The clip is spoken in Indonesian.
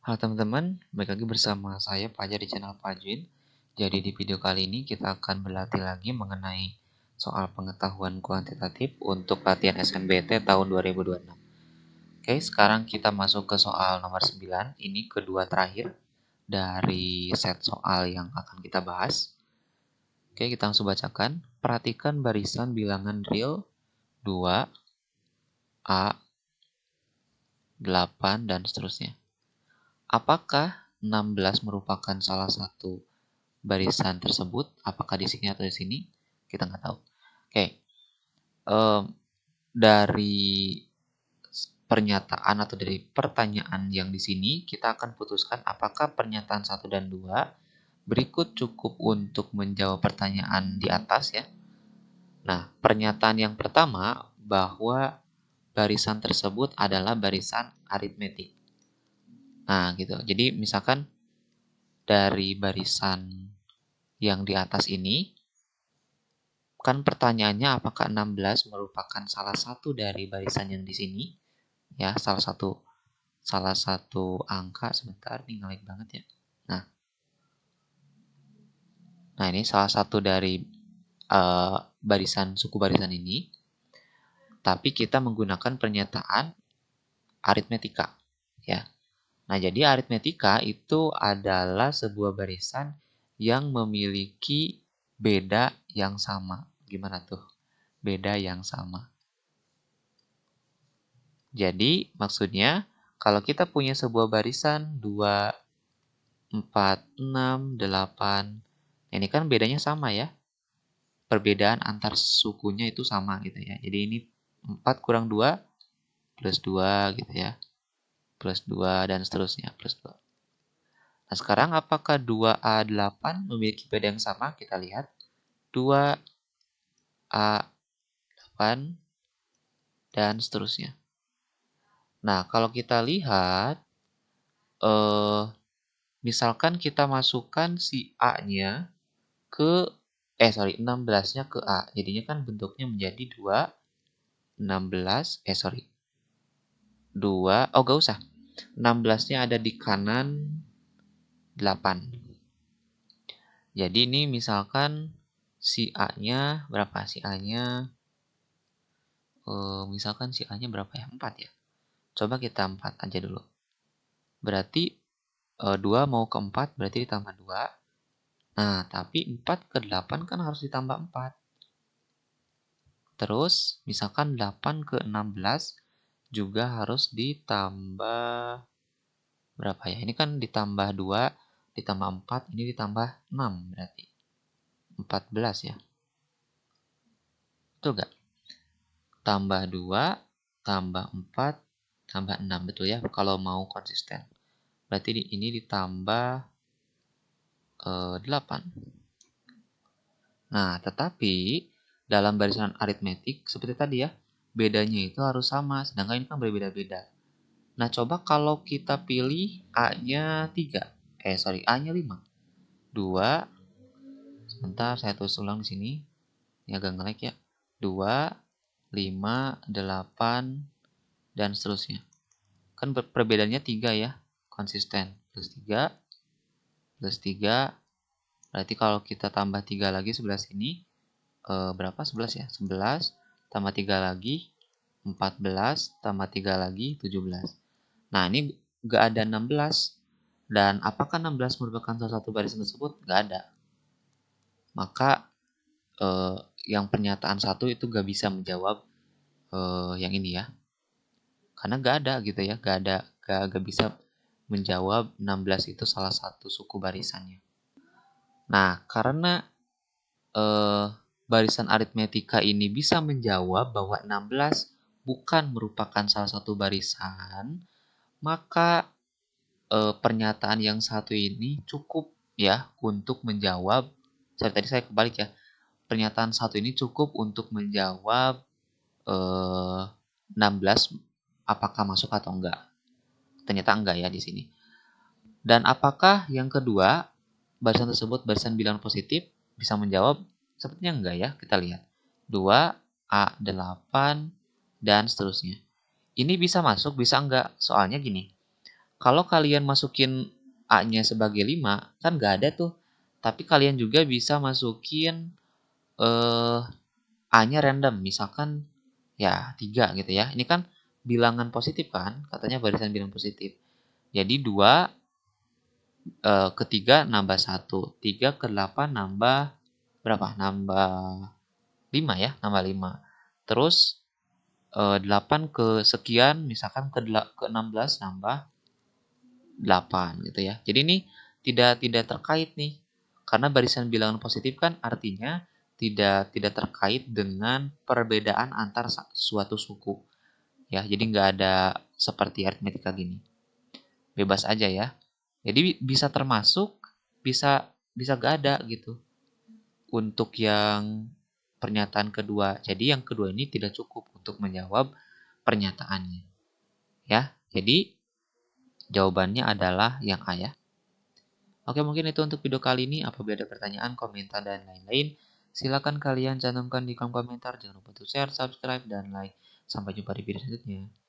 Halo teman-teman, balik lagi bersama saya Fajar di channel Fajrin. Jadi di video kali ini kita akan berlatih lagi mengenai soal pengetahuan kuantitatif untuk latihan SNBT tahun 2026. Oke, sekarang kita masuk ke soal nomor 9. Ini kedua terakhir dari set soal yang akan kita bahas. Oke, kita langsung bacakan. Perhatikan barisan bilangan real 2, A, 8, dan seterusnya. Apakah 16 merupakan salah satu barisan tersebut? Apakah di sini atau di sini? Kita nggak tahu. Oke, dari pernyataan atau dari pertanyaan yang di sini, kita akan putuskan apakah pernyataan 1 dan 2 berikut cukup untuk menjawab pertanyaan di atas ya. Nah, pernyataan yang pertama bahwa barisan tersebut adalah barisan aritmetik. Nah, gitu. Jadi misalkan dari barisan yang di atas ini, kan pertanyaannya apakah 16 merupakan salah satu dari barisan yang di sini? Ya, salah satu angka. Sebentar, ini ngelag banget ya. Nah, ini salah satu dari suku barisan ini. Tapi kita menggunakan pernyataan aritmetika, ya. Nah, jadi aritmetika itu adalah sebuah barisan yang memiliki beda yang sama. Gimana tuh? Beda yang sama. Jadi, maksudnya kalau kita punya sebuah barisan 2, 4, 6, 8, ini kan bedanya sama ya. Perbedaan antar sukunya itu sama gitu ya. Jadi ini 4 kurang 2 plus 2 gitu ya. Plus 2 dan seterusnya plus 2. Nah, sekarang apakah 2A8 memiliki beda yang sama? Kita lihat. 2A8 dan seterusnya. Nah, kalau kita lihat, misalkan kita masukkan si A-nya ke 16-nya ke A. Jadinya kan bentuknya menjadi 2, 16, 2, gak usah. 16-nya ada di kanan 8. Jadi ini misalkan si A-nya berapa? Si A-nya, misalkan si A-nya berapa ya? 4 ya? Coba kita 4 aja dulu. Berarti 2 mau ke 4 berarti ditambah 2. Nah, tapi 4 ke 8 kan harus ditambah 4. Terus, misalkan 8 ke 16 juga harus ditambah berapa ya? Ini kan ditambah 2, ditambah 4, ini ditambah 6 berarti. 14 ya. Betul gak? Tambah 2, tambah 4, tambah 6. Betul ya, kalau mau konsisten. Berarti ini ditambah 8. Nah, tetapi dalam barisan aritmetik seperti tadi ya, bedanya itu harus sama, sedangkan ini kan berbeda-beda. Nah, coba kalau kita pilih A-nya 3. A-nya 5. 2, sebentar saya tulis ulang di sini. Ini agak nge-lag ya. 2, 5, 8, dan seterusnya. Kan perbedaannya 3 ya, konsisten. Plus 3, plus 3, berarti kalau kita tambah 3 lagi sebelah sini, berapa? 11 ya? 11 tambah 3 lagi 14 tambah 3 lagi 17. Nah, ini gak ada 16. Dan apakah 16 merupakan salah satu barisan tersebut? Gak ada. Maka yang pernyataan 1 itu gak bisa menjawab yang ini ya. Karena gak ada gitu ya. Gak bisa menjawab 16 itu salah satu suku barisannya. Nah, karena barisan aritmetika ini bisa menjawab bahwa 16 bukan merupakan salah satu barisan, maka pernyataan yang satu ini cukup ya untuk menjawab. Sorry, tadi saya kebalik ya. Pernyataan satu ini cukup untuk menjawab 16 apakah masuk atau enggak. Ternyata enggak ya di sini. Dan apakah yang kedua, barisan tersebut barisan bilangan positif? Bisa menjawab? Sepertinya enggak ya, kita lihat. 2, A8, dan seterusnya. Ini bisa masuk, bisa enggak? Soalnya gini, Kalau kalian masukin A-nya sebagai 5, kan nggak ada tuh. Tapi kalian juga bisa masukin eh, A-nya random, misalkan ya 3 gitu ya. Ini kan bilangan positif kan, katanya barisan bilangan positif. Jadi 2 ke 3 nambah 1, 3 ke 8 nambah berapa? Nambah 5 ya, nambah 5. Terus 8 ke sekian, misalkan ke 16 nambah 8 gitu ya. Jadi ini tidak terkait nih. Karena barisan bilangan positif kan artinya tidak terkait dengan perbedaan antar suatu suku. Ya, jadi nggak ada seperti aritmetika gini. Bebas aja ya. Jadi bisa termasuk, bisa bisa nggak ada gitu. Untuk yang pernyataan kedua. Jadi yang kedua ini tidak cukup untuk menjawab pernyataannya. Ya, jadi jawabannya adalah yang A ya. Oke, mungkin itu untuk video kali ini. Apabila ada pertanyaan, komentar, dan lain-lain, silakan kalian cantumkan di kolom komentar. Jangan lupa untuk share, subscribe, dan like. Sampai jumpa di video selanjutnya.